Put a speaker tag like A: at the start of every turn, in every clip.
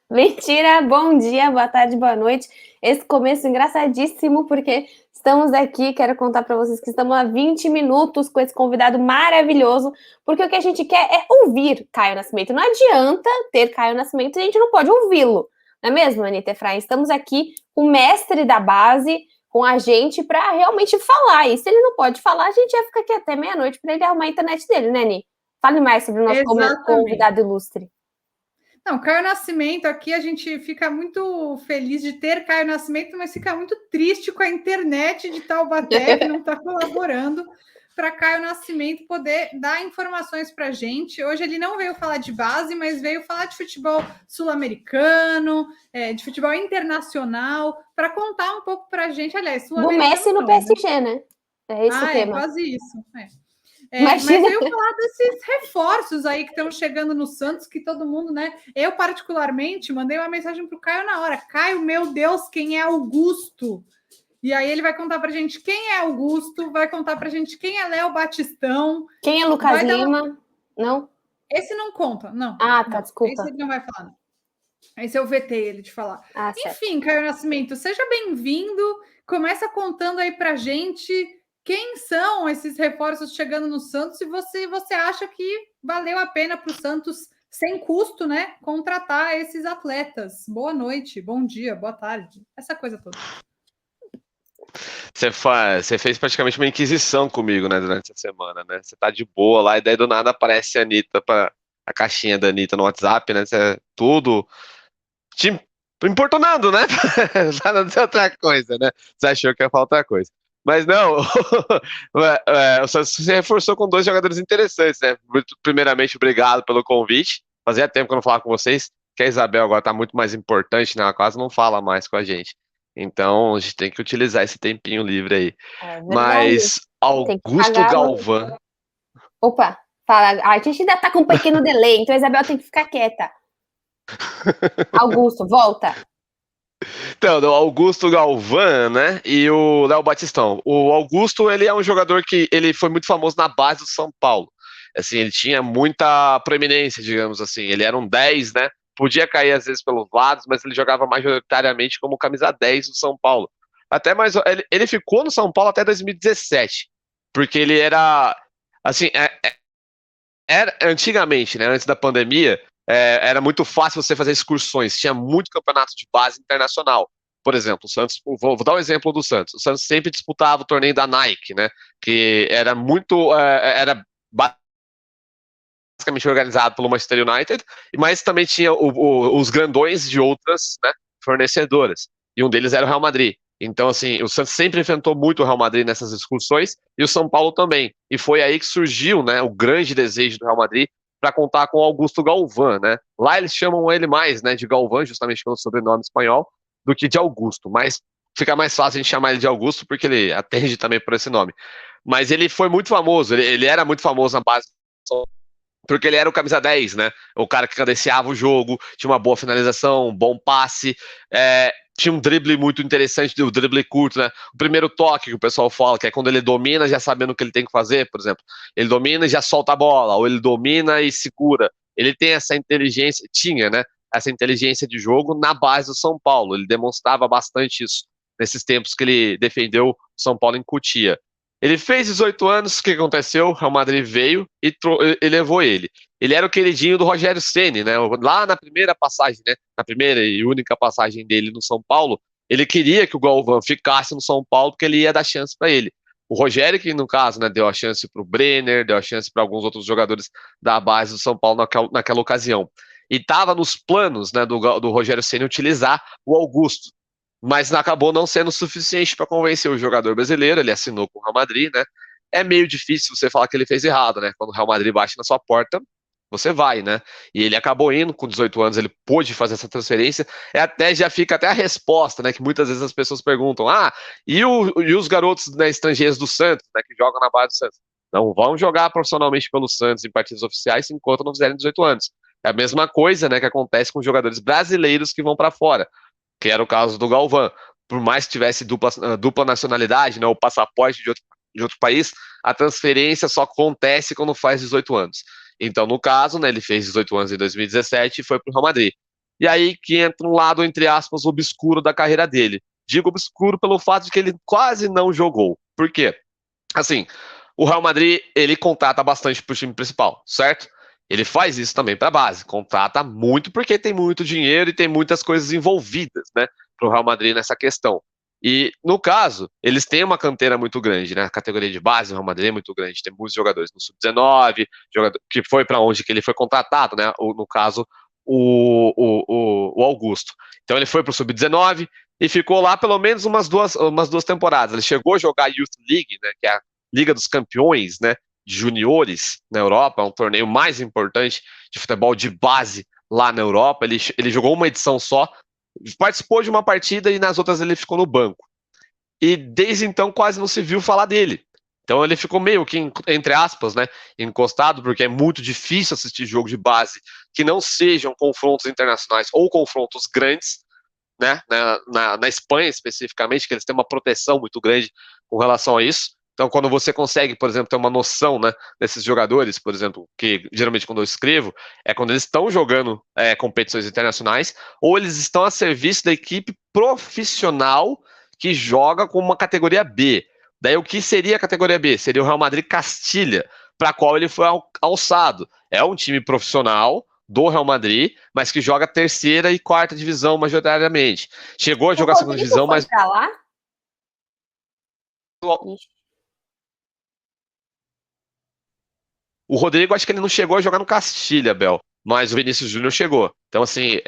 A: Mentira, bom dia, boa tarde, boa noite. Esse começo engraçadíssimo, porque estamos aqui, quero contar para vocês que estamos há 20 minutos com esse convidado maravilhoso, porque o que a gente quer é ouvir Caio Nascimento. Não adianta ter Caio Nascimento e a gente não pode ouvi-lo, não é mesmo, Anitta Efraim? Estamos aqui com o mestre da base, com a gente, para realmente falar. E se ele não pode falar, a gente vai ficar aqui até meia-noite para ele arrumar a internet dele, né, Ani? Fale mais sobre o nosso
B: Exatamente.
A: convidado ilustre.
B: Não, Caio Nascimento, aqui a gente fica muito feliz de ter Caio Nascimento, mas fica muito triste com a internet de Taubaté, que não está colaborando para Caio Nascimento poder dar informações para a gente. Hoje ele não veio falar de base, mas veio falar de futebol sul-americano, de futebol internacional, para contar um pouco para a gente. Aliás,
A: do Messi no PSG, né? É esse o tema.
B: Quase isso. Mas veio falar desses reforços aí que estão chegando no Santos, que todo mundo, né? Eu, particularmente, mandei uma mensagem para o Caio na hora. Caio, meu Deus, quem é Augusto? E aí ele vai contar pra gente quem é Augusto, vai contar pra gente quem é Léo Batistão.
A: Quem é Lucas Lima? Não?
B: Esse não conta, não.
A: Ah, tá,
B: não.
A: desculpa.
B: Esse ele não vai falar, não. Esse eu vetei ele de falar. Enfim,
A: certo.
B: Caio Nascimento, seja bem-vindo. Começa contando aí pra gente quem são esses reforços chegando no Santos e você acha que valeu a pena para o Santos, sem custo, né, contratar esses atletas. Boa noite, bom dia, boa tarde, essa coisa toda.
C: Você fez praticamente uma inquisição comigo, né, durante a semana, né? Você tá de boa lá e daí do nada aparece a Anitta, a caixinha da Anitta no WhatsApp, né? Você tudo te importunando, né? Pra não dizer outra coisa, né? Você achou que ia falar outra coisa. Mas não, o Santos se reforçou com 2 jogadores interessantes, né? Primeiramente, obrigado pelo convite. Fazia tempo que eu não falava com vocês, que a Isabel agora tá muito mais importante, né? Ela quase não fala mais com a gente. Então, a gente tem que utilizar esse tempinho livre aí. Mas Augusto Galvão.
A: Opa, fala. A gente ainda tá com um pequeno delay, então a Isabel tem que ficar quieta. Augusto, volta.
C: Então, o Augusto Galvão, né, e o Léo Batistão. O Augusto, ele é um jogador que ele foi muito famoso na base do São Paulo. Assim, ele tinha muita proeminência, digamos assim. Ele era um 10, né? Podia cair às vezes pelos lados, mas ele jogava majoritariamente como camisa 10 do São Paulo. Até mais, ele ficou no São Paulo até 2017, porque ele era, assim, era antigamente, né, antes da pandemia, era muito fácil você fazer excursões, tinha muito campeonato de base internacional. Por exemplo, o Santos, vou dar um exemplo do Santos. O Santos sempre disputava o torneio da Nike, né? Que era muito, era basicamente organizado pelo Manchester United, mas também tinha os grandões de outras, né, fornecedoras. E um deles era o Real Madrid. Então, assim, o Santos sempre enfrentou muito o Real Madrid nessas excursões e o São Paulo também. E foi aí que surgiu, né, o grande desejo do Real Madrid para contar com o Augusto Galvão, né? Lá eles chamam ele mais, né, de Galvão, justamente pelo sobrenome espanhol, do que de Augusto. Mas fica mais fácil a gente chamar ele de Augusto porque ele atende também por esse nome. Mas ele foi muito famoso, ele era muito famoso na base porque ele era o camisa 10, né? O cara que cadenciava o jogo, tinha uma boa finalização, um bom passe, tinha um drible muito interessante, o drible curto, né? O primeiro toque que o pessoal fala, que é quando ele domina já sabendo o que ele tem que fazer, por exemplo. Ele domina e já solta a bola, ou ele domina e segura. Ele tem essa inteligência, tinha, né? Essa inteligência de jogo na base do São Paulo. Ele demonstrava bastante isso nesses tempos que ele defendeu o São Paulo em Cotia. Ele fez 18 anos, o que aconteceu? O Real Madrid veio e levou ele. Ele era o queridinho do Rogério Ceni, né? Lá na primeira passagem, né? Na primeira e única passagem dele no São Paulo, ele queria que o Galvão ficasse no São Paulo porque ele ia dar chance para ele. O Rogério, que no caso, né, deu a chance para o Brenner, deu a chance para alguns outros jogadores da base do São Paulo naquela ocasião. E estava nos planos, né, do Rogério Ceni utilizar o Augusto, mas acabou não sendo suficiente para convencer o jogador brasileiro. Ele assinou com o Real Madrid, né? É meio difícil você falar que ele fez errado, né? Quando o Real Madrid bate na sua porta, você vai, né? E ele acabou indo, com 18 anos ele pôde fazer essa transferência. Já fica até a resposta, né? Que muitas vezes as pessoas perguntam: e os garotos, né, estrangeiros do Santos, né? Que jogam na base do Santos? Não vão jogar profissionalmente pelo Santos em partidas oficiais enquanto não fizerem 18 anos. É a mesma coisa, né? Que acontece com os jogadores brasileiros que vão para fora, que era o caso do Galvão. Por mais que tivesse dupla nacionalidade, né, o passaporte de outro país, a transferência só acontece quando faz 18 anos. Então, no caso, né, ele fez 18 anos em 2017 e foi para o Real Madrid. E aí que entra um lado, entre aspas, obscuro da carreira dele. Digo obscuro pelo fato de que ele quase não jogou. Por quê? Assim, o Real Madrid, ele contrata bastante para o time principal, certo? Ele faz isso também para a base, contrata muito porque tem muito dinheiro e tem muitas coisas envolvidas, né, para o Real Madrid nessa questão. E, no caso, eles têm uma canteira muito grande, né? A categoria de base do Real Madrid é muito grande. Tem muitos jogadores no Sub-19, jogador, que foi para onde que ele foi contratado, né? No caso, o Augusto. Então ele foi para o Sub-19 e ficou lá pelo menos umas duas temporadas. Ele chegou a jogar a Youth League, né? Que é a Liga dos Campeões, né? De juniores na Europa, é um torneio mais importante de futebol de base lá na Europa. Ele jogou uma edição só, participou de uma partida e nas outras ele ficou no banco. E desde então quase não se viu falar dele. Então ele ficou meio que, entre aspas, né, encostado, porque é muito difícil assistir jogo de base que não sejam confrontos internacionais ou confrontos grandes, né, na Espanha especificamente, que eles têm uma proteção muito grande com relação a isso. Então, quando você consegue, por exemplo, ter uma noção, né, desses jogadores, por exemplo, que geralmente quando eu escrevo, é quando eles estão jogando competições internacionais, ou eles estão a serviço da equipe profissional que joga com uma categoria B. Daí, o que seria a categoria B? Seria o Real Madrid Castilha, para a qual ele foi alçado. É um time profissional do Real Madrid, mas que joga terceira e quarta divisão majoritariamente. Chegou a jogar a segunda divisão, mas...
A: Pra lá?
C: O Rodrigo, acho que ele não chegou a jogar no Castilha, Bel, mas o Vinícius Júnior chegou. Então, assim,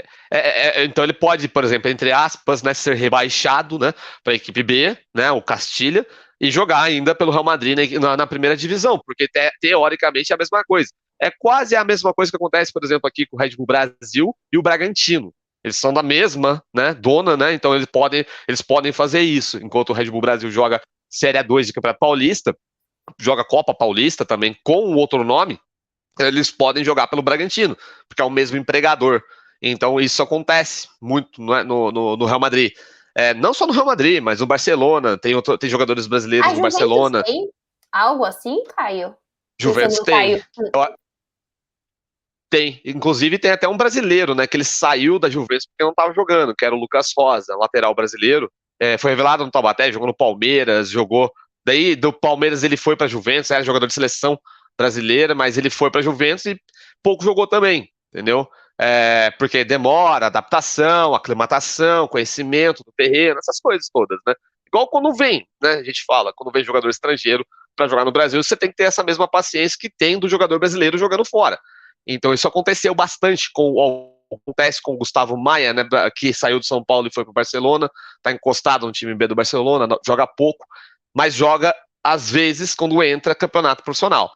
C: então ele pode, por exemplo, entre aspas, né, ser rebaixado, né, para a equipe B, né, o Castilha, e jogar ainda pelo Real Madrid na primeira divisão, porque teoricamente é a mesma coisa. É quase a mesma coisa que acontece, por exemplo, aqui com o Red Bull Brasil e o Bragantino. Eles são da mesma, né, dona, né, então eles podem fazer isso. Enquanto o Red Bull Brasil joga Série A2 de Campeonato Paulista, joga Copa Paulista também com outro nome, eles podem jogar pelo Bragantino, porque é o mesmo empregador. Então isso acontece muito no Real Madrid. Não só no Real Madrid, mas no Barcelona, tem jogadores brasileiros no Barcelona.
A: Tem algo assim, Caio?
C: Juventus tem. Tem. Inclusive tem até um brasileiro, né, que ele saiu da Juventus porque não estava jogando, que era o Lucas Rosa, lateral brasileiro. Foi revelado no Taubaté, jogou no Palmeiras, jogou... Daí do Palmeiras ele foi para a Juventus, era jogador de seleção brasileira, mas ele foi para a Juventus e pouco jogou também, entendeu? Porque demora, adaptação, aclimatação, conhecimento do terreno, essas coisas todas, né? Igual quando vem, né? A gente fala, quando vem jogador estrangeiro para jogar no Brasil, você tem que ter essa mesma paciência que tem do jogador brasileiro jogando fora. Então isso aconteceu bastante acontece com o Gustavo Maia, né, que saiu do São Paulo e foi para o Barcelona, está encostado no time B do Barcelona, joga pouco, mas joga, às vezes, quando entra campeonato profissional.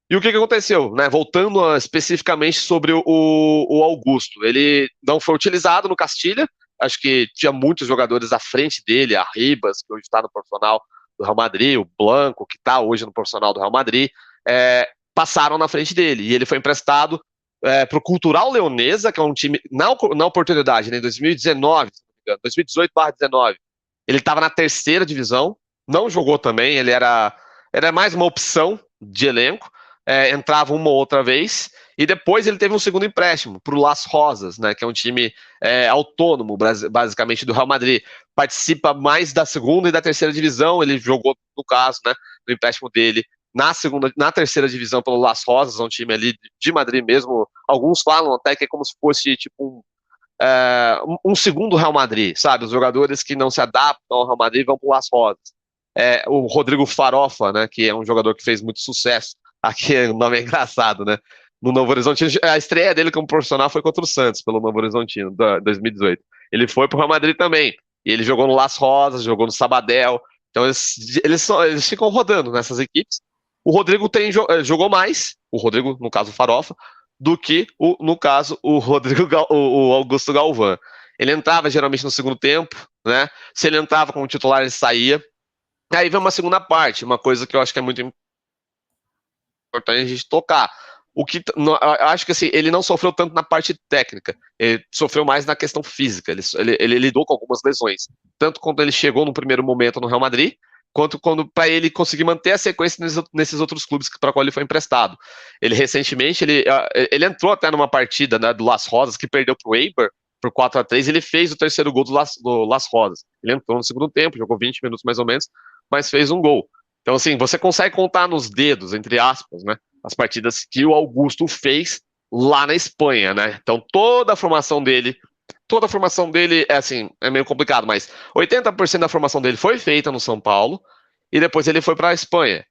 C: E o que aconteceu? Né? Voltando especificamente sobre o Augusto, ele não foi utilizado no Castilha, acho que tinha muitos jogadores à frente dele, a Ribas, que hoje está no profissional do Real Madrid, o Blanco, que está hoje no profissional do Real Madrid, passaram na frente dele, e ele foi emprestado para o Cultural Leonesa, que é um time, na oportunidade, né, em 2019, 2018/19, ele estava na terceira divisão, não jogou também, ele era mais uma opção de elenco, entrava uma ou outra vez, e depois ele teve um segundo empréstimo para o Las Rosas, né, que é um time autônomo, basicamente, do Real Madrid. Participa mais da segunda e da terceira divisão, ele jogou, no caso, né, no empréstimo dele, na terceira divisão pelo Las Rosas, um time ali de Madrid mesmo. Alguns falam até que é como se fosse tipo um segundo Real Madrid, sabe? Os jogadores que não se adaptam ao Real Madrid vão para o Las Rosas. O Rodrigo Farofa, né, que é um jogador que fez muito sucesso, aqui o nome é engraçado, né, no Novo Horizontino. A estreia dele como profissional foi contra o Santos, pelo Novo Horizontino, 2018. Ele foi para o Real Madrid também, e ele jogou no Las Rosas, jogou no Sabadell. Então eles ficam rodando nessas equipes. O Rodrigo jogou mais, o Rodrigo, no caso o Farofa, do que, no caso, o Augusto Galvão. Ele entrava geralmente no segundo tempo, né? Se ele entrava como titular, ele saía. Aí vem uma segunda parte, uma coisa que eu acho que é muito importante a gente tocar. Eu acho que assim, ele não sofreu tanto na parte técnica, ele sofreu mais na questão física. Ele lidou com algumas lesões, tanto quando ele chegou no primeiro momento no Real Madrid, quanto para ele conseguir manter a sequência nesses outros clubes para qual ele foi emprestado. Ele recentemente, ele entrou até numa partida, né, do Las Rosas, que perdeu para o Eibar por 4-3, ele fez o terceiro gol do Las Rosas. Ele entrou no segundo tempo, jogou 20 minutos mais ou menos, mas fez um gol. Então, assim, você consegue contar nos dedos, entre aspas, né, as partidas que o Augusto fez lá na Espanha, né? Então, toda a formação dele é assim, é meio complicado, mas 80% da formação dele foi feita no São Paulo e depois ele foi para a Espanha.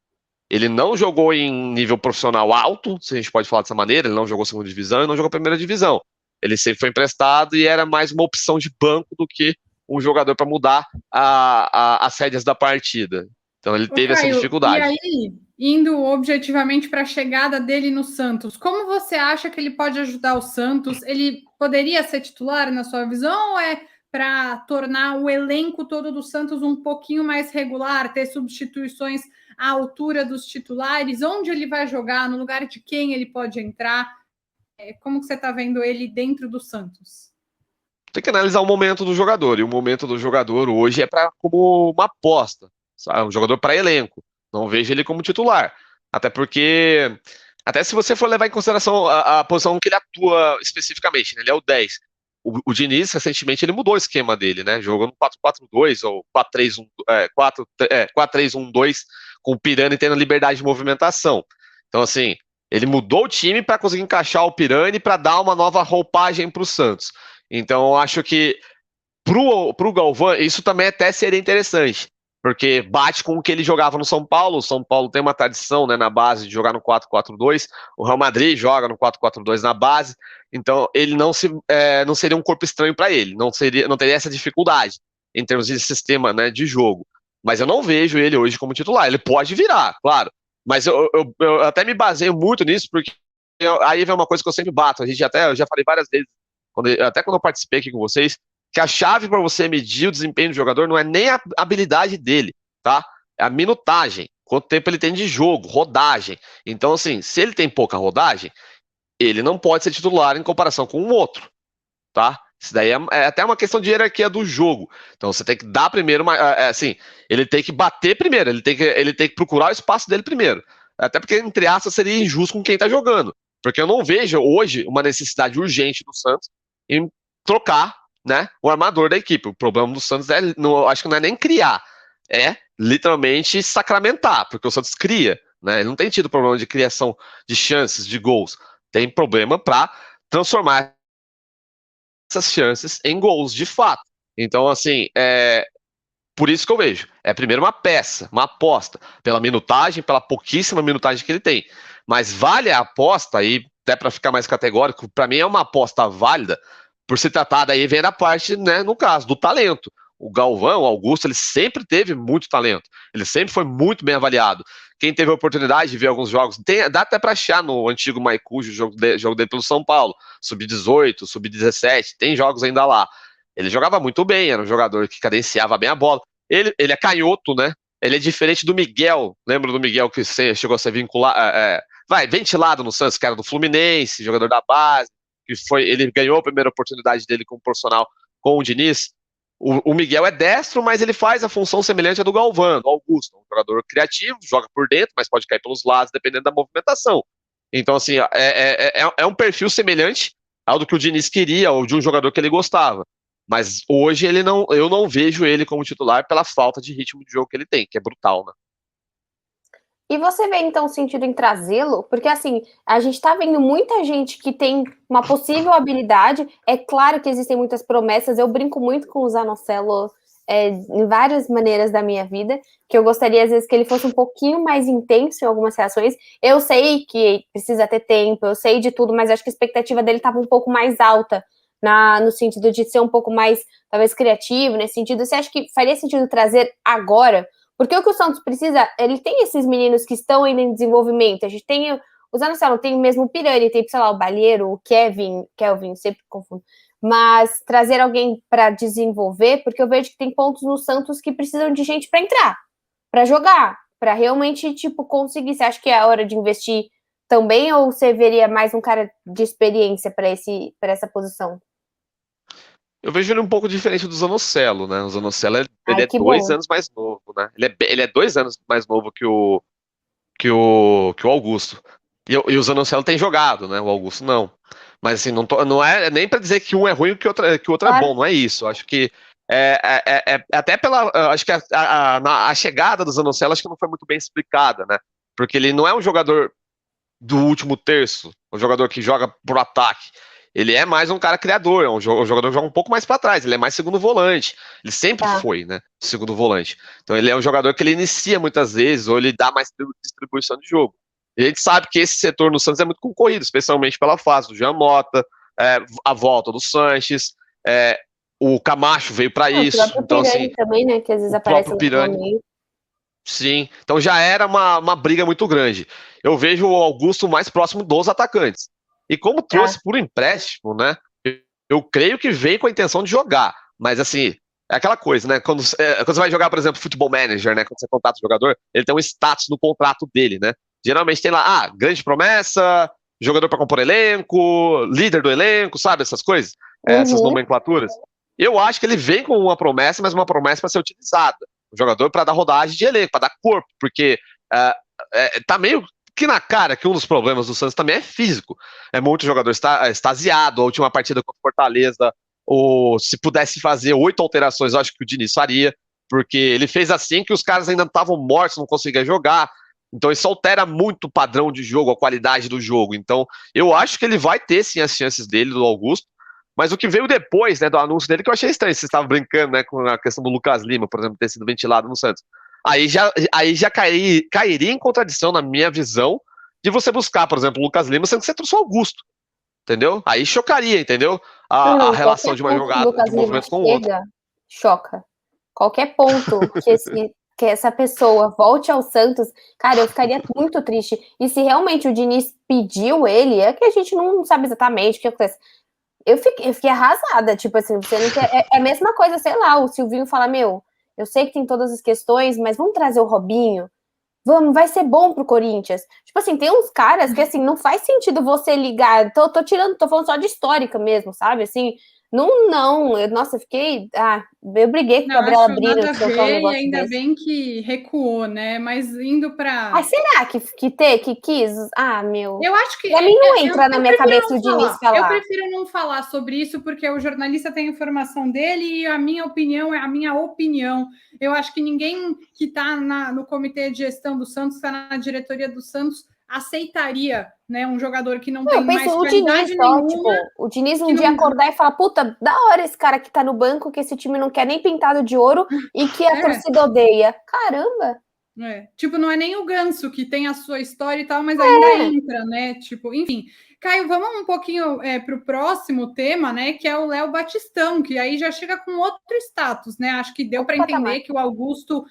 C: Ele não jogou em nível profissional alto, se a gente pode falar dessa maneira, ele não jogou segunda divisão e não jogou primeira divisão. Ele sempre foi emprestado e era mais uma opção de banco do que um jogador para mudar as rédeas da partida. Então ele teve essa dificuldade.
B: E aí, indo objetivamente para a chegada dele no Santos, como você acha que ele pode ajudar o Santos? Ele poderia ser titular na sua visão ou é para tornar o elenco todo do Santos um pouquinho mais regular, ter substituições à altura dos titulares? Onde ele vai jogar? No lugar de quem ele pode entrar? Como que você está vendo ele dentro do Santos?
C: Tem que analisar o momento do jogador, e o momento do jogador hoje é como uma aposta, sabe? Um jogador para elenco. Não vejo ele como titular. Até porque, até se você for levar em consideração a posição que ele atua especificamente, né? Ele é o 10. O Diniz, recentemente, ele mudou o esquema dele, né? Jogou no 4-4-2 ou 4-3-1-2, com o Pirani tendo liberdade de movimentação. Então, assim, ele mudou o time para conseguir encaixar o Pirani para dar uma nova roupagem para o Santos. Então, eu acho que pro Galvão, isso também até seria interessante, porque bate com o que ele jogava no São Paulo. O São Paulo tem uma tradição, né, na base de jogar no 4-4-2, o Real Madrid joga no 4-4-2 na base, então ele não seria um corpo estranho para ele, não teria essa dificuldade em termos de sistema, né, de jogo. Mas eu não vejo ele hoje como titular. Ele pode virar, claro, mas eu até me baseio muito nisso, porque aí vem uma coisa que eu sempre bato. Eu já falei várias vezes, até quando eu participei aqui com vocês, que a chave para você medir o desempenho do jogador não é nem a habilidade dele, tá? É a minutagem, quanto tempo ele tem de jogo, rodagem. Então, assim, se ele tem pouca rodagem, ele não pode ser titular em comparação com um outro, tá? Isso daí é até uma questão de hierarquia do jogo. Então, você tem que dar primeiro, assim, ele tem que bater primeiro, ele tem que procurar o espaço dele primeiro. Até porque, entre aspas, seria injusto com quem tá jogando. Porque eu não vejo hoje uma necessidade urgente do Santos em trocar, né, o armador da equipe. O problema do Santos acho que não é nem criar, é literalmente sacramentar, porque o Santos cria, né? Ele não tem tido problema de criação de chances, de gols. Tem problema para transformar essas chances em gols, de fato. Então, assim, por isso que eu vejo. É primeiro uma peça, uma aposta, pela minutagem, pela pouquíssima minutagem que ele tem. Mas vale a aposta, aí, até para ficar mais categórico, para mim é uma aposta válida, por se tratar, daí vem da parte, né, no caso, do talento. O Galvão, o Augusto, ele sempre teve muito talento. Ele sempre foi muito bem avaliado. Quem teve a oportunidade de ver alguns jogos, dá até para achar no antigo Maicujo, jogo dele pelo São Paulo, sub-18, sub-17, tem jogos ainda lá. Ele jogava muito bem, era um jogador que cadenciava bem a bola. Ele é canhoto, né? Ele é diferente do Miguel. Lembra do Miguel que chegou a ser ventilado no Santos, que era do Fluminense, jogador da base, ele ganhou a primeira oportunidade dele como profissional com o Diniz. O Miguel é destro, mas ele faz a função semelhante à do Galvão, do Augusto, um jogador criativo, joga por dentro, mas pode cair pelos lados, dependendo da movimentação. Então, assim, é um perfil semelhante ao do que o Diniz queria, ou de um jogador que ele gostava. Mas hoje eu não vejo ele como titular pela falta de ritmo de jogo que ele tem, que é brutal, né?
A: E você vê, então, sentido em trazê-lo? Porque, assim, a gente tá vendo muita gente que tem uma possível habilidade. É claro que existem muitas promessas. Eu brinco muito com o Zanocelo em várias maneiras da minha vida, que eu gostaria, às vezes, que ele fosse um pouquinho mais intenso em algumas reações. Eu sei que precisa ter tempo, eu sei de tudo, mas acho que a expectativa dele estava um pouco mais alta, no sentido de ser um pouco mais, talvez, criativo, nesse sentido. Você acha que faria sentido trazer agora? Porque o que o Santos precisa, ele tem esses meninos que estão ainda em desenvolvimento. A gente tem, o Zanocelo tem mesmo o Pirani, tem, sei lá, o Balheiro, o Kelvin, sempre confundo. Mas trazer alguém para desenvolver, porque eu vejo que tem pontos no Santos que precisam de gente para entrar, para jogar, para realmente, tipo, conseguir. Você acha que é a hora de investir também, ou você veria mais um cara de experiência para essa posição?
C: Eu vejo ele um pouco diferente do Zanocelo, né? O Zanocelo, ele
A: Ai,
C: é
A: que
C: 2 anos
A: bom.
C: mais novo, né? Ele é 2 anos mais novo que o Augusto. E o Zanocelo tem jogado, né? O Augusto não. Mas assim, não é nem pra dizer que um é ruim e que o outro é bom,
A: Claro.
C: não é isso. Acho que até pela. Acho que a chegada do Zanocelo acho que não foi muito bem explicada, né? Porque ele não é um jogador do último terço, um jogador que joga por ataque. Ele é mais um cara criador, é um jogador que joga um pouco mais para trás, ele é mais segundo volante. Ele sempre
A: Tá.
C: foi, né? Segundo volante. Então ele é um jogador que ele inicia muitas vezes, ou ele dá mais distribuição de jogo. E a gente sabe que esse setor no Santos é muito concorrido, especialmente pela fase do Jean Mota, a volta do Sanches, é, o Camacho veio para
A: Ah, o
C: isso.
A: próprio
C: Então, assim,
A: Pirani também, né? Que às vezes
C: o
A: aparece
C: próprio
A: no
C: Pirani.
A: momento.
C: Sim, então já era uma briga muito grande. Eu vejo o Augusto mais próximo dos atacantes. E como
A: Tá.
C: trouxe por empréstimo, né? Eu creio que veio com a intenção de jogar. Mas assim, é aquela coisa, né? Quando você vai jogar, por exemplo, Futebol Manager, né? Quando você contrata o jogador, ele tem um status no contrato dele, né? Geralmente tem lá, grande promessa, jogador para compor elenco, líder do elenco, sabe? Essas coisas, essas
A: Uhum.
C: nomenclaturas. Eu acho que ele vem com uma promessa, mas uma promessa para ser utilizada. O jogador para dar rodagem de elenco, para dar corpo, porque tá meio que na cara que um dos problemas do Santos também é físico. É muito jogador extasiado. A última partida contra o Fortaleza, ou se pudesse fazer 8 alterações, eu acho que o Diniz faria, porque ele fez assim que os caras ainda estavam mortos, não conseguiam jogar. Então isso altera muito o padrão de jogo, a qualidade do jogo. Então eu acho que ele vai ter sim as chances dele, do Augusto. Mas o que veio depois, né, do anúncio dele, que eu achei estranho, você estava brincando, né, com a questão do Lucas Lima, por exemplo, ter sido ventilado no Santos. Aí já cairia em contradição, na minha visão, de você buscar, por exemplo, o Lucas Lima, sendo que você trouxe o Augusto, entendeu? Aí chocaria, entendeu? A
A: Não,
C: relação
A: qualquer
C: de uma
A: ponto que o
C: jogada, de
A: Lucas
C: um
A: Lima
C: movimento com o outro.
A: chega, choca. Qualquer ponto que essa pessoa volte ao Santos, cara, eu ficaria muito triste. E se realmente o Diniz pediu ele, é que a gente não sabe exatamente o que acontece. Eu fiquei arrasada, tipo assim, você não quer. É a mesma coisa, sei lá, o Silvinho fala: Meu, eu sei que tem todas as questões, mas vamos trazer o Robinho. Vamos, vai ser bom pro Corinthians. Tipo assim, tem uns caras que assim, não faz sentido você ligar. Tô tirando, tô falando só de histórica mesmo, sabe? Assim, não. Nossa, eu fiquei. Eu briguei com a
B: Não,
A: Gabriela
B: acho
A: Brino
B: nada a
A: de soltar um
B: ver e
A: negócio
B: ainda
A: desse.
B: bem que recuou, né? Mas indo
A: Ai,
B: para.
A: será que quis? Meu.
B: Eu acho que
A: Pra mim não entra na
B: eu
A: minha
B: prefiro
A: cabeça
B: não
A: o Diniz
B: falar. Eu
A: falar.
B: prefiro não falar sobre isso porque o jornalista tem a informação dele e a minha opinião é a minha opinião. Eu acho que ninguém que está no comitê de gestão do Santos, está na diretoria do Santos, aceitaria, né, um jogador que não
A: Eu
B: tem
A: penso
B: mais
A: o Diniz
B: qualidade
A: só,
B: nenhuma,
A: tipo, o Diniz um
B: que
A: dia
B: não
A: acordar e falar, puta, da hora esse cara que tá no banco, que esse time não quer nem pintado de ouro e que a
B: é,
A: torcida odeia. Caramba!
B: Tipo, não é nem o Ganso que tem a sua história e tal, mas ainda
A: É.
B: entra, né? Tipo, enfim. Caio, vamos um pouquinho para o próximo tema, né? Que é o Léo Batistão, que aí já chega com outro status, né? Acho que deu
A: Outro
B: para
A: patamar.
B: entender que o Augusto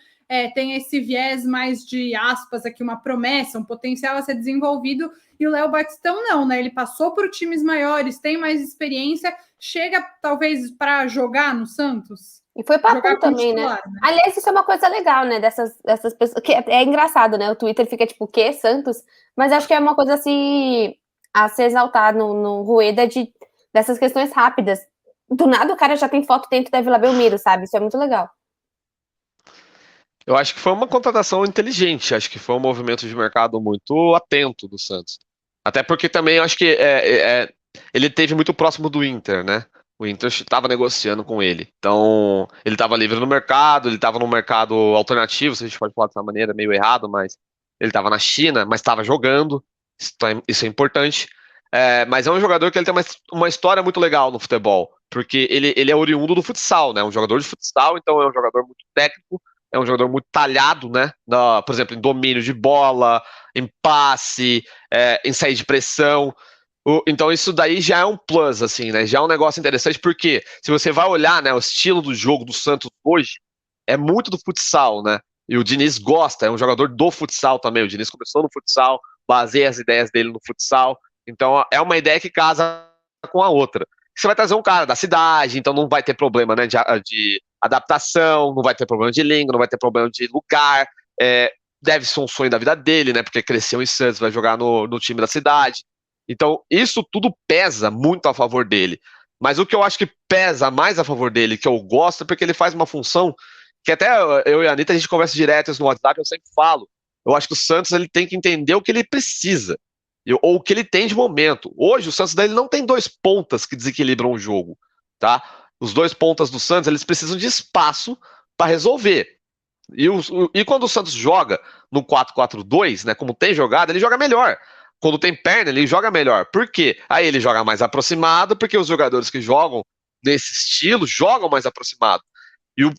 B: tem esse viés mais de aspas aqui, uma promessa, um potencial a ser desenvolvido, e o Léo Batistão não, né? Ele passou por times maiores, tem mais experiência, chega talvez para jogar no Santos,
A: E foi
B: jogar
A: papum
B: como
A: também, né?
B: titular, né?
A: Aliás, isso é uma coisa legal, né? Dessas pessoas. Que é engraçado, né? O Twitter fica tipo, o quê? Santos? Mas acho que é uma coisa assim a se exaltar no Rueda dessas questões rápidas. Do nada o cara já tem foto dentro da Vila Belmiro, sabe? Isso é muito legal.
C: Eu acho que foi uma contratação inteligente, acho que foi um movimento de mercado muito atento do Santos. Até porque também eu acho que ele teve muito próximo do Inter, né? O Inter estava negociando com ele. Então, ele estava livre no mercado, ele estava no mercado alternativo, se a gente pode falar dessa maneira, meio errado, mas ele estava na China, mas estava jogando. Isso é importante. Mas é um jogador que ele tem uma história muito legal no futebol, porque ele é oriundo do futsal, né? Um jogador de futsal, então é um jogador muito técnico, é um jogador muito talhado, né? Por exemplo, em domínio de bola, em passe, em sair de pressão. Então isso daí já é um plus, assim, né? Já é um negócio interessante, porque se você vai olhar, né, o estilo do jogo do Santos hoje é muito do futsal, né? E o Diniz gosta, é um jogador do futsal também. O Diniz começou no futsal, baseia as ideias dele no futsal. Então é uma ideia que casa com a outra. Você vai trazer um cara da cidade, então não vai ter problema, né, de adaptação, não vai ter problema de língua, não vai ter problema de lugar. Deve ser um sonho da vida dele, né? Porque cresceu em Santos, vai jogar no time da cidade. Então, isso tudo pesa muito a favor dele. Mas o que eu acho que pesa mais a favor dele, que eu gosto, é porque ele faz uma função que até eu e a Anitta, a gente conversa direto no WhatsApp, eu sempre falo. Eu acho que o Santos ele tem que entender o que ele precisa, ou o que ele tem de momento. Hoje, o Santos dele não tem dois pontas que desequilibram o jogo, tá? Os dois pontas do Santos, eles precisam de espaço para resolver. E quando o Santos joga no 4-4-2, né, como tem jogado, ele joga melhor. Quando tem perna, ele joga melhor. Por quê? Aí ele joga mais aproximado, porque os jogadores que jogam nesse estilo jogam mais aproximado.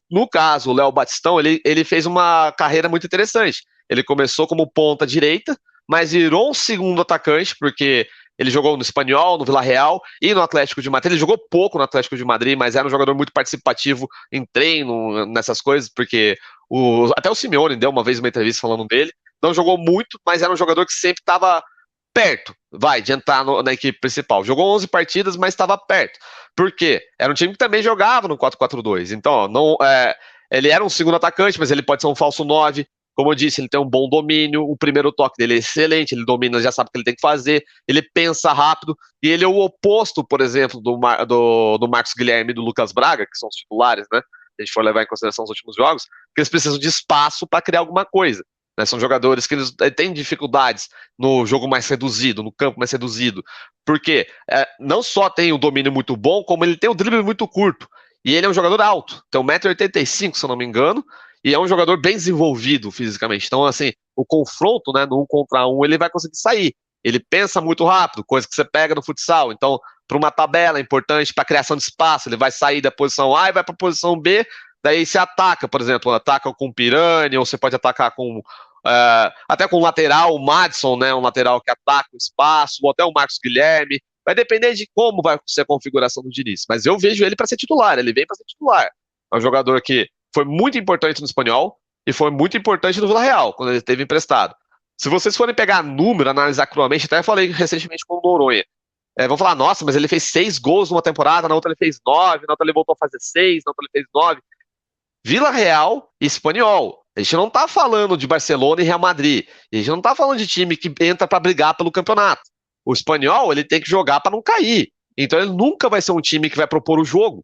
C: No caso, o Léo Batistão, ele fez uma carreira muito interessante. Ele começou como ponta direita, mas virou um segundo atacante, porque ele jogou no Espanhol, no Villarreal e no Atlético de Madrid. Ele jogou pouco no Atlético de Madrid, mas era um jogador muito participativo em treino, nessas coisas, porque até o Simeone deu uma vez uma entrevista falando dele. Não jogou muito, mas era um jogador que sempre estava perto, de entrar na equipe principal. Jogou 11 partidas, mas estava perto. Por quê? Era um time que também jogava no 4-4-2. Então, ele era um segundo atacante, mas ele pode ser um falso 9. Como eu disse, ele tem um bom domínio, o primeiro toque dele é excelente, ele domina, já sabe o que ele tem que fazer, ele pensa rápido, e ele é o oposto, por exemplo, do Marcos Guilherme e do Lucas Braga, que são os titulares, né? Se a gente for levar em consideração os últimos jogos, que eles precisam de espaço para criar alguma coisa. Né? São jogadores que eles têm dificuldades no jogo mais reduzido, no campo mais reduzido, porque não só tem o domínio muito bom, como ele tem o drible muito curto. E ele é um jogador alto, tem 1,85 m, se eu não me engano, e é um jogador bem desenvolvido fisicamente. Então, assim, o confronto, né, no 1 contra 1, ele vai conseguir sair. Ele pensa muito rápido, coisa que você pega no futsal. Então, para uma tabela importante, para criação de espaço, ele vai sair da posição A e vai para a posição B, daí você ataca, por exemplo, ataca com o Pirani, ou você pode atacar com até com o lateral, o Madison, né, um lateral que ataca o espaço, ou até o Marcos Guilherme. Vai depender de como vai ser a configuração do Diniz. Mas eu vejo ele para ser titular, ele vem para ser titular. É um jogador que foi muito importante no Espanhol e foi muito importante no Villarreal, quando ele esteve emprestado. Se vocês forem pegar número, analisar cruamente, até falei recentemente com o Noronha, vão falar, nossa, mas ele fez 6 gols numa temporada, na outra ele fez 9, na outra ele voltou a fazer 6, na outra ele fez 9. Villarreal e Espanhol. A gente não tá falando de Barcelona e Real Madrid. A gente não tá falando de time que entra para brigar pelo campeonato. O Espanhol, ele tem que jogar para não cair. Então ele nunca vai ser um time que vai propor o jogo.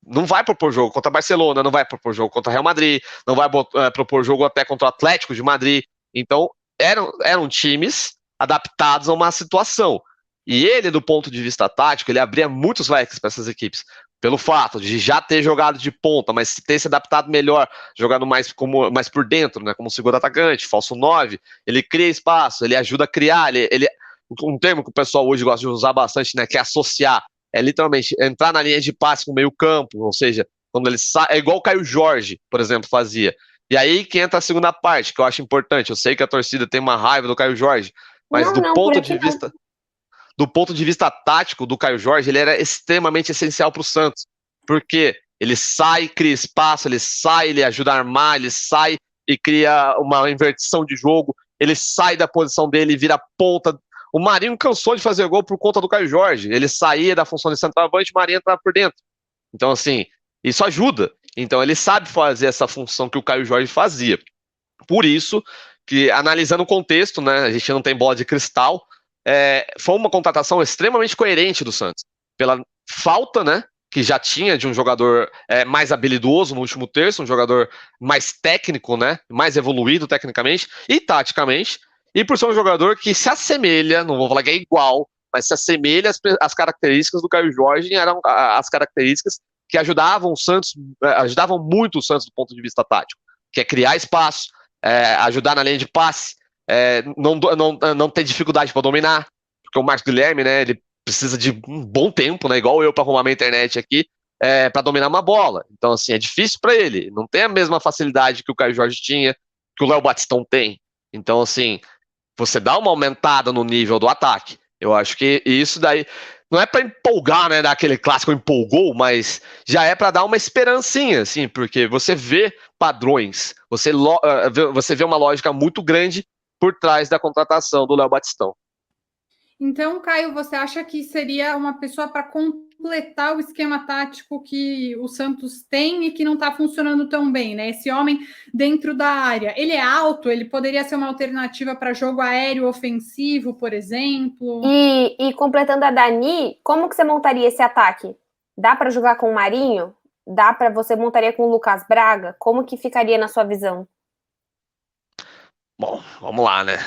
C: Não vai propor jogo contra Barcelona, não vai propor jogo contra Real Madrid, não vai propor jogo até contra o Atlético de Madrid. Então eram times adaptados a uma situação. E ele, do ponto de vista tático, ele abria muitos leques para essas equipes. Pelo fato de já ter jogado de ponta, mas ter se adaptado melhor, jogando mais por dentro, né, como segundo atacante, falso 9, ele cria espaço, ele ajuda a criar, um termo que o pessoal hoje gosta de usar bastante, né, que é associar, é literalmente entrar na linha de passe no meio campo, ou seja, quando ele sai, é igual o Caio Jorge, por exemplo, fazia. E aí que entra a segunda parte, que eu acho importante. Eu sei que a torcida tem uma raiva do Caio Jorge, mas do ponto de vista tático do Caio Jorge, ele era extremamente essencial para o Santos, porque ele sai, cria espaço, ele ajuda a armar, ele sai e cria uma inversão de jogo, ele sai da posição dele e vira ponta. O Marinho cansou de fazer gol por conta do Caio Jorge, ele saía da função de centroavante, o Marinho entrava por dentro. Então, assim, isso ajuda. Então, ele sabe fazer essa função que o Caio Jorge fazia. Por isso que, analisando o contexto, né, a gente não tem bola de cristal, foi uma contratação extremamente coerente do Santos, pela falta, né, que já tinha de um jogador mais habilidoso no último terço, um jogador mais técnico, né, mais evoluído tecnicamente e taticamente, e por ser um jogador que se assemelha, não vou falar que é igual, mas se assemelha às características do Caio Jorge, eram as características que ajudavam muito o Santos do ponto de vista tático, que é criar espaço, ajudar na linha de passe, não ter dificuldade para dominar, porque o Marcos Guilherme, né, ele precisa de um bom tempo, né, igual eu para arrumar minha internet aqui, para dominar uma bola. Então, assim, é difícil para ele. Não tem a mesma facilidade que o Caio Jorge tinha, que o Léo Batistão tem. Então, assim, você dá uma aumentada no nível do ataque. Eu acho que isso daí não é para empolgar, né, dar aquele clássico empolgou, mas já é para dar uma esperancinha, assim, porque você vê padrões, você vê uma lógica muito grande por trás da contratação do Léo Batistão.
B: Então, Caio, você acha que seria uma pessoa para completar o esquema tático que o Santos tem e que não está funcionando tão bem, né? Esse homem dentro da área, ele é alto, ele poderia ser uma alternativa para jogo aéreo ofensivo, por exemplo.
A: E completando a Dani, como que você montaria esse ataque? Dá para jogar com o Marinho? Dá para você montaria com o Lucas Braga? Como que ficaria na sua visão?
C: Bom, vamos lá, né?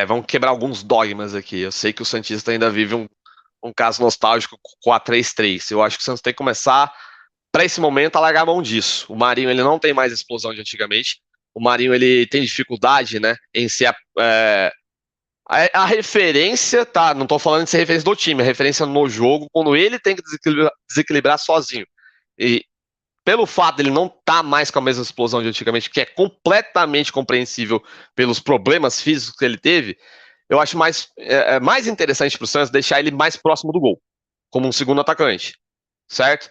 C: Vamos quebrar alguns dogmas aqui. Eu sei que o Santista ainda vive um caso nostálgico com a 4-3-3. Eu acho que o Santos tem que começar, para esse momento, a largar a mão disso. O Marinho, ele não tem mais a explosão de antigamente. O Marinho, ele tem dificuldade, né, em ser a referência, tá? Não tô falando de ser referência do time, é referência no jogo, quando ele tem que desequilibrar sozinho. E pelo fato dele não estar mais com a mesma explosão de antigamente, que é completamente compreensível pelos problemas físicos que ele teve, eu acho mais interessante para o Santos deixar ele mais próximo do gol, como um segundo atacante, certo?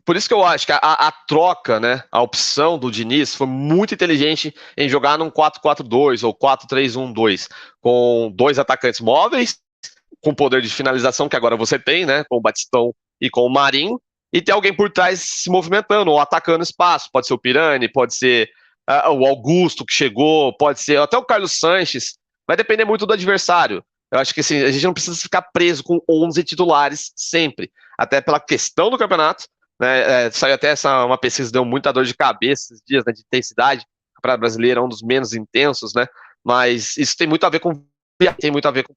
C: Por isso que eu acho que a troca, né, a opção do Diniz foi muito inteligente em jogar num 4-4-2 ou 4-3-1-2, com dois atacantes móveis, com poder de finalização que agora você tem, né, com o Batistão e com o Marinho, e ter alguém por trás se movimentando ou atacando espaço. Pode ser o Pirani, pode ser o Augusto que chegou, pode ser até o Carlos Sanches. Vai depender muito do adversário. Eu acho que assim, a gente não precisa ficar preso com 11 titulares sempre. Até pela questão do campeonato. Né, saiu até uma pesquisa, deu muita dor de cabeça esses dias, né, de intensidade. O campeonato brasileiro é um dos menos intensos, né? Mas isso tem muito a ver com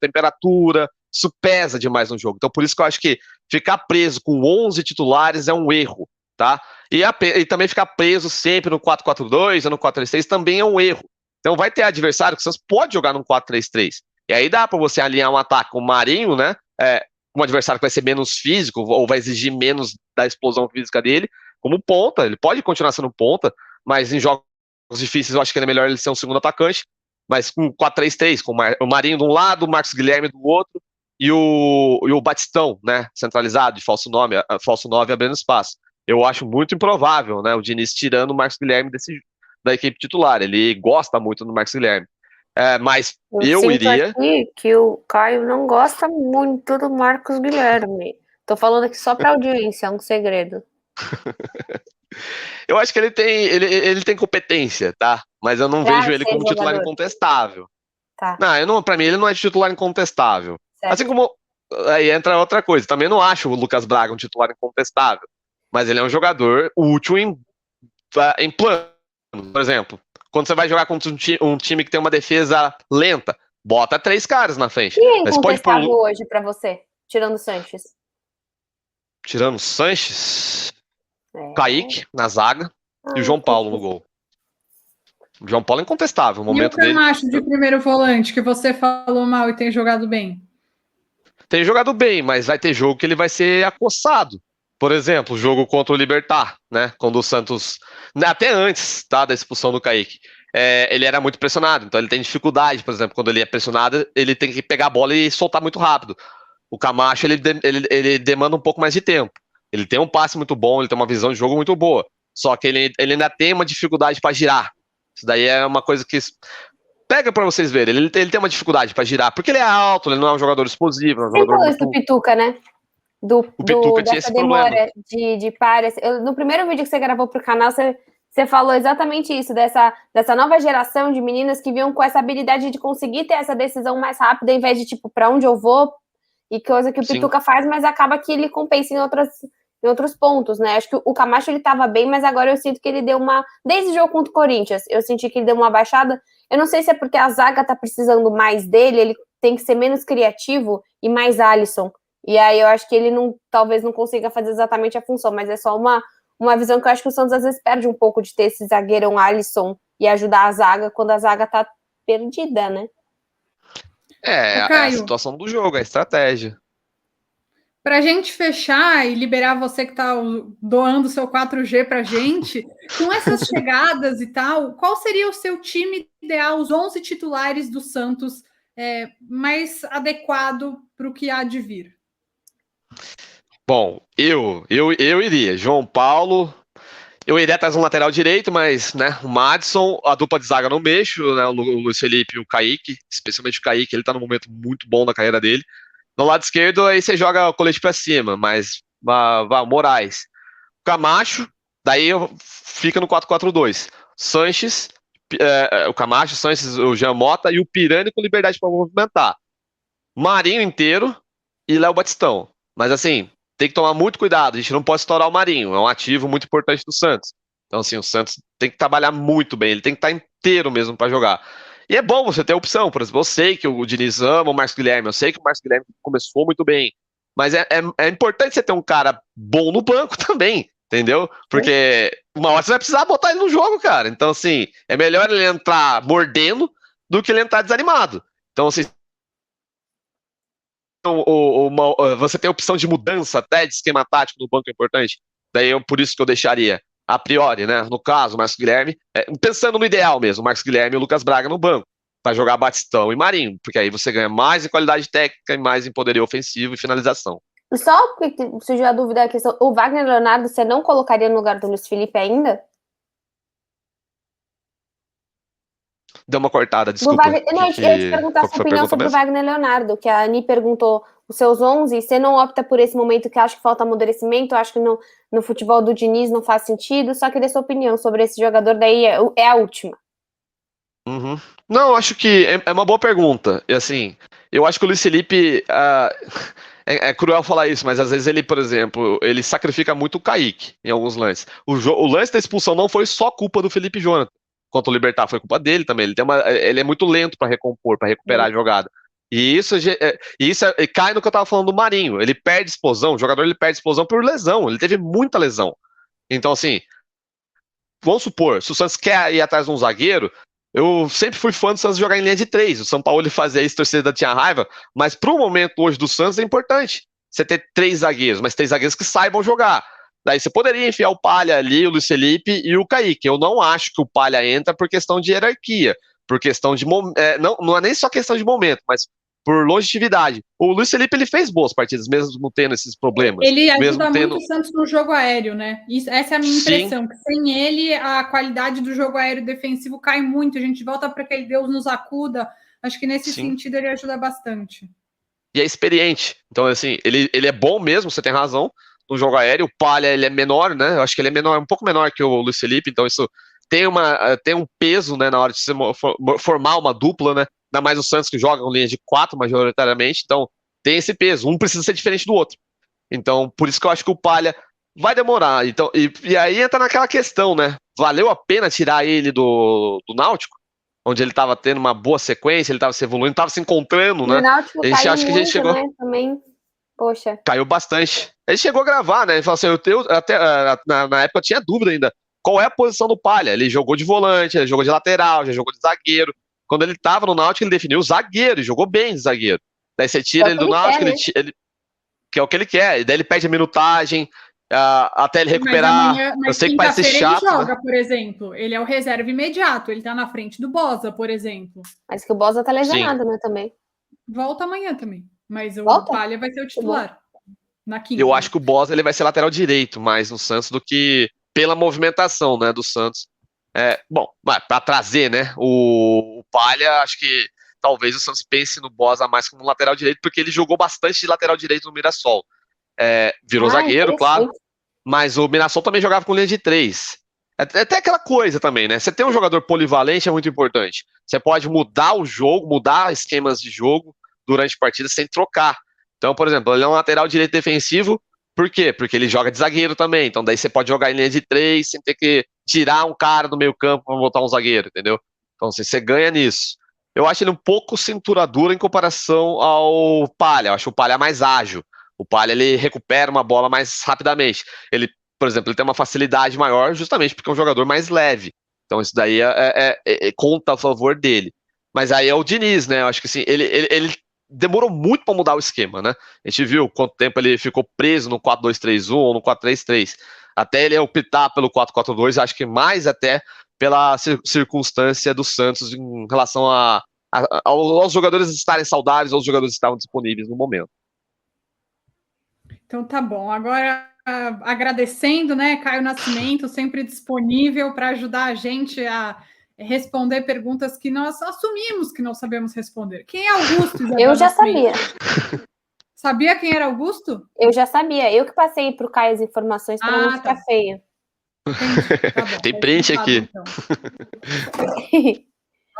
C: temperatura, isso pesa demais no jogo. Então, por isso que eu acho que ficar preso com 11 titulares é um erro, tá? E também ficar preso sempre no 4-4-2 ou no 4-3-3 também é um erro. Então, vai ter adversário que você pode jogar no 4-3-3. E aí dá para você alinhar um ataque com o Marinho, né? Um adversário que vai ser menos físico ou vai exigir menos da explosão física dele, como ponta. Ele pode continuar sendo ponta, mas em jogos difíceis eu acho que é melhor ele ser um segundo atacante. Mas com 4-3-3, com o Marinho de um lado, o Marcos Guilherme do outro, e o Batistão, né, centralizado, de falso 9 abrindo espaço. Eu acho muito improvável, né, o Diniz tirando o Marcos Guilherme da equipe titular. Ele gosta muito do Marcos Guilherme. Mas eu iria...
A: aqui que o Caio não gosta muito do Marcos Guilherme. Tô falando aqui só pra audiência, é um segredo.
C: Eu acho que ele tem competência, tá? Mas eu não vejo ele como titular incontestável.
A: Tá.
C: Não, pra mim ele não é titular incontestável.
A: Certo.
C: Assim como aí entra outra coisa. Também não acho o Lucas Braga um titular incontestável. Mas ele é um jogador útil em plano. Por exemplo, quando você vai jogar contra um time que tem uma defesa lenta, bota 3 caras na frente.
A: Quem é incontestável hoje pra você, tirando o Sanches?
C: Tirando o Sanches, Kaique na zaga e o João Paulo no gol. O João Paulo é incontestável. O momento
B: dele... Camacho de primeiro volante, que você falou mal e tem jogado bem?
C: Tem jogado bem, mas vai ter jogo que ele vai ser acossado. Por exemplo, o jogo contra o Libertad, né? Quando o Santos, até antes, tá, da expulsão do Kaique, ele era muito pressionado. Então ele tem dificuldade, por exemplo, quando ele é pressionado, ele tem que pegar a bola e soltar muito rápido. O Camacho, ele demanda um pouco mais de tempo. Ele tem um passe muito bom, ele tem uma visão de jogo muito boa. Só que ele ainda tem uma dificuldade para girar. Isso daí é uma coisa que pega pra vocês verem. Ele tem uma dificuldade pra girar, porque ele é alto, ele não é um jogador explosivo.
A: Você falou isso do Pituca, né?
C: O Pituca tinha esse
A: demora de pares. No primeiro vídeo que você gravou pro canal, você falou exatamente isso, dessa nova geração de meninas que vinham com essa habilidade de conseguir ter essa decisão mais rápida, ao invés de, tipo, pra onde eu vou, e coisa que o Pituca faz, mas acaba que ele compensa em outros pontos, né? Acho que o Camacho, ele tava bem, mas agora eu sinto que ele deu desde o jogo contra o Corinthians, eu senti que ele deu uma baixada. Eu não sei se é porque a zaga tá precisando mais dele, ele tem que ser menos criativo e mais Alisson. E aí eu acho que ele talvez não consiga fazer exatamente a função, mas é só uma visão que eu acho que o Santos às vezes perde um pouco de ter esse zagueirão Alisson e ajudar a zaga quando a zaga tá perdida, né?
C: É a situação do jogo, a estratégia.
B: Para a gente fechar e liberar você que está doando seu 4G para a gente, com essas chegadas e tal, qual seria o seu time ideal, os 11 titulares do Santos mais adequado para o que há de vir?
C: Bom, eu iria. João Paulo, eu iria atrás um lateral direito, mas, né, o Madison, a dupla de zaga não mexo, né, o Luiz Felipe e o Kaique, especialmente o Kaique, ele tá num momento muito bom na carreira dele. No lado esquerdo, aí você joga o colete pra cima, mas Moraes. Camacho, daí fica no 4-4-2. Sanches, o Camacho, Sanches, o Jean Mota e o Pirani com liberdade para movimentar. Marinho inteiro e Léo Batistão. Mas assim, tem que tomar muito cuidado, a gente não pode estourar o Marinho, é um ativo muito importante do Santos. Então assim, o Santos tem que trabalhar muito bem, ele tem que estar inteiro mesmo para jogar. E é bom você ter opção, por exemplo, eu sei que o Diniz ama o Marcos Guilherme, eu sei que o Marcos Guilherme começou muito bem, mas é importante você ter um cara bom no banco também, entendeu? Porque uma hora você vai precisar botar ele no jogo, cara. Então assim, é melhor ele entrar mordendo do que ele entrar desanimado. Então assim, você tem a opção de mudança até de esquema tático no banco é importante. Daí por isso que eu deixaria a priori, né? No caso, o Marcos Guilherme, pensando no ideal mesmo, o Marcos Guilherme e o Lucas Braga no banco, para jogar Batistão e Marinho, porque aí você ganha mais em qualidade técnica e mais em poderio ofensivo e finalização.
A: E só porque surgiu a dúvida, a questão, o Wagner Leonardo você não colocaria no lugar do Luiz Felipe ainda?
C: Deu uma cortada, desculpa.
A: Eu ia te perguntar a sua opinião sobre o Wagner Leonardo, que a Ani perguntou os seus 11, você não opta por esse momento que acha que falta amadurecimento, acho que no futebol do Diniz não faz sentido, só queria sua opinião sobre esse jogador, daí é a última.
C: Uhum. Não, acho que é uma boa pergunta. E assim, eu acho que o Luiz Felipe, é cruel falar isso, mas às vezes ele, por exemplo, ele sacrifica muito o Kaique em alguns lances. O lance da expulsão não foi só culpa do Felipe Jonathan. Contra o Libertad foi culpa dele também. Ele é muito lento para recompor, para recuperar a jogada. E isso cai no que eu tava falando do Marinho. Ele perde explosão, o jogador ele perde explosão por lesão. Ele teve muita lesão. Então, assim, vamos supor, se o Santos quer ir atrás de um zagueiro, eu sempre fui fã do Santos jogar em linha de 3. O São Paulo ele fazia isso, a torcida tinha raiva, mas pro momento hoje do Santos é importante você ter 3 zagueiros, mas 3 zagueiros que saibam jogar. Daí você poderia enfiar o Palha ali, o Luiz Felipe e o Kaique. Eu não acho que o Palha entra por questão de hierarquia, por questão de não é nem só questão de momento, mas por longevidade. O Luiz Felipe ele fez boas partidas, mesmo tendo esses problemas.
B: Ele ajuda muito o Santos no jogo aéreo, né? Essa é a minha impressão, que sem ele a qualidade do jogo aéreo defensivo cai muito. A gente volta para aquele Deus nos acuda. Acho que nesse sentido ele ajuda bastante. E
C: é experiente. Então, assim, ele é bom mesmo, você tem razão, no jogo aéreo. O Palha ele é menor, né? Eu acho que ele é menor, um pouco menor que o Luiz Felipe, então isso tem um peso, né, na hora de você formar uma dupla, né? Ainda mais o Santos que joga com linha de 4 majoritariamente, então tem esse peso, um precisa ser diferente do outro. Então, por isso que eu acho que o Palha vai demorar. Então, e aí entra naquela questão, né? Valeu a pena tirar ele do Náutico, onde ele estava tendo uma boa sequência, ele estava se evoluindo, estava se encontrando, né?
A: O Náutico caiu
C: acho que a gente chegou,
A: né? Também, poxa.
C: Caiu bastante. Ele chegou a gravar, né? Ele falou assim, na época eu tinha dúvida ainda, qual é a posição do Palha? Ele jogou de volante, ele jogou de lateral, já jogou de zagueiro. Quando ele estava no Náutico, ele definiu zagueiro, e jogou bem de zagueiro. Daí você tira ele do Náutico, que é o que ele quer, e daí ele perde a minutagem, até ele recuperar.
B: Mas
C: eu sei que parece chato,
B: ele joga,
C: né?
B: Por exemplo, ele é o reserva imediato, ele tá na frente do Boza, por exemplo.
A: Mas que o Boza tá lesionado, né, também.
B: Volta amanhã também, mas o Palha vai ser o titular. Na quinta.
C: Eu acho que o Boza ele vai ser lateral direito mais no Santos do que pela movimentação, né, do Santos. Bom, para trazer, né, o Palha, acho que talvez o Santos pense no Boza mais como lateral direito, porque ele jogou bastante de lateral direito no Mirassol. Virou zagueiro, claro, mas o Mirassol também jogava com linha de 3. Até aquela coisa também, né? Você ter um jogador polivalente é muito importante. Você pode mudar o jogo, mudar esquemas de jogo durante a partida sem trocar. Então, por exemplo, ele é um lateral direito defensivo, por quê? Porque ele joga de zagueiro também, então daí você pode jogar em linha de 3 sem ter que tirar um cara do meio campo para botar um zagueiro, entendeu? Então assim, você ganha nisso. Eu acho ele um pouco cintura dura em comparação ao Palha, eu acho o Palha mais ágil. O Palha, ele recupera uma bola mais rapidamente. Ele, por exemplo, ele tem uma facilidade maior justamente porque é um jogador mais leve. Então isso daí conta a favor dele. Mas aí é o Diniz, né? Eu acho que assim, ele demorou muito para mudar o esquema, né? A gente viu quanto tempo ele ficou preso no 4-2-3-1 ou no 4-3-3. Até ele optar pelo 4-4-2, acho que mais até pela circunstância do Santos em relação aos jogadores estarem saudáveis ou os jogadores estavam disponíveis no momento.
B: Então tá bom. Agora, agradecendo, né, Caio Nascimento, sempre disponível para ajudar a gente a responder perguntas que nós assumimos que não sabemos responder. Quem é Augusto, Isabel?
A: Eu já sabia.
B: Sabia quem era Augusto?
A: Eu já sabia, eu que passei pro Caio as informações para não ficar
B: Tá.
A: feio.
B: Entendi. Tá bom.
C: Tem print aqui.
B: Então.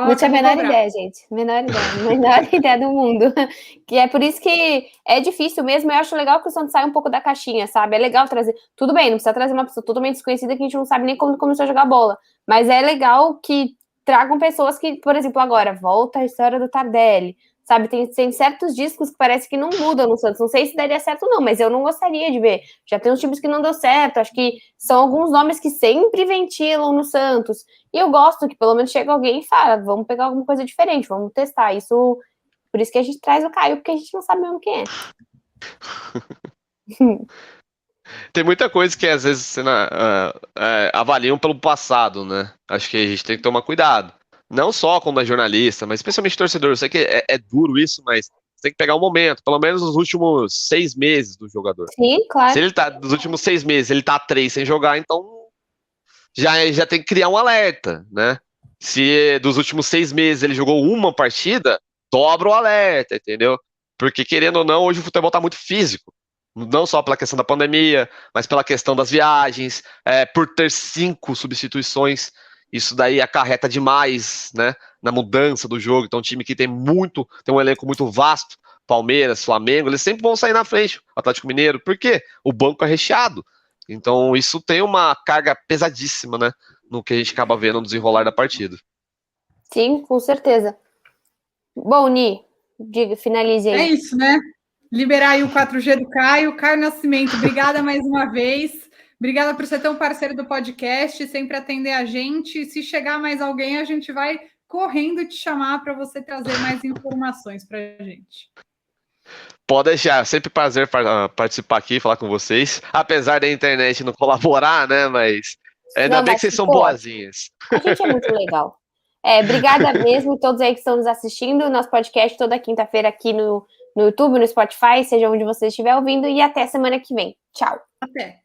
A: Não tinha a menor
B: cobrar.
A: ideia, gente. Menor ideia do mundo. Que é por isso que é difícil mesmo. Eu acho legal que o Santos sai um pouco da caixinha, sabe? É legal trazer. Tudo bem, não precisa trazer uma pessoa totalmente desconhecida que a gente não sabe nem como começou a jogar bola. Mas é legal que tragam pessoas que, por exemplo, agora, volta a história do Tardelli. Sabe, tem certos discos que parece que não mudam no Santos. Não sei se daria certo ou não, mas eu não gostaria de ver. Já tem uns times que não deu certo. Acho que são alguns nomes que sempre ventilam no Santos. E eu gosto que pelo menos chega alguém e fala, vamos pegar alguma coisa diferente, vamos testar. Isso, por isso que a gente traz o Caio, porque a gente não sabe mesmo quem é.
C: Tem muita coisa que às vezes avaliam pelo passado, né? Acho que a gente tem que tomar cuidado. Não só quando é jornalista, mas especialmente torcedor. Eu sei que é duro isso, mas você tem que pegar um momento, pelo menos nos últimos 6 meses do jogador.
A: Sim, claro.
C: Se ele tá, nos últimos 6 meses, ele tá 3 sem jogar, então já tem que criar um alerta, né? Se dos últimos 6 meses ele jogou uma partida, dobra o alerta, entendeu? Porque, querendo ou não, hoje o futebol tá muito físico. Não só pela questão da pandemia, mas pela questão das viagens, por ter 5 substituições. Isso daí acarreta demais, né, na mudança do jogo. Então, um time que tem um elenco muito vasto, Palmeiras, Flamengo, eles sempre vão sair na frente. Atlético Mineiro, por quê? O banco é recheado. Então, isso tem uma carga pesadíssima, né, no que a gente acaba vendo no desenrolar da partida.
A: Sim, com certeza. Bom, Ni, diga, finalize aí.
B: É isso, né? Liberar aí o 4G do Caio. Caio Nascimento, obrigada mais uma vez. Obrigada por ser tão parceiro do podcast, sempre atender a gente. Se chegar mais alguém, a gente vai correndo te chamar para você trazer mais informações para a gente.
C: Pode deixar, sempre prazer participar aqui, falar com vocês. Apesar da internet não colaborar, né? Mas ainda bem que vocês são boazinhas.
A: A gente é muito legal. Obrigada mesmo a todos aí que estão nos assistindo. Nosso podcast toda quinta-feira aqui no YouTube, no Spotify, seja onde você estiver ouvindo. E até semana que vem. Tchau.
B: Até.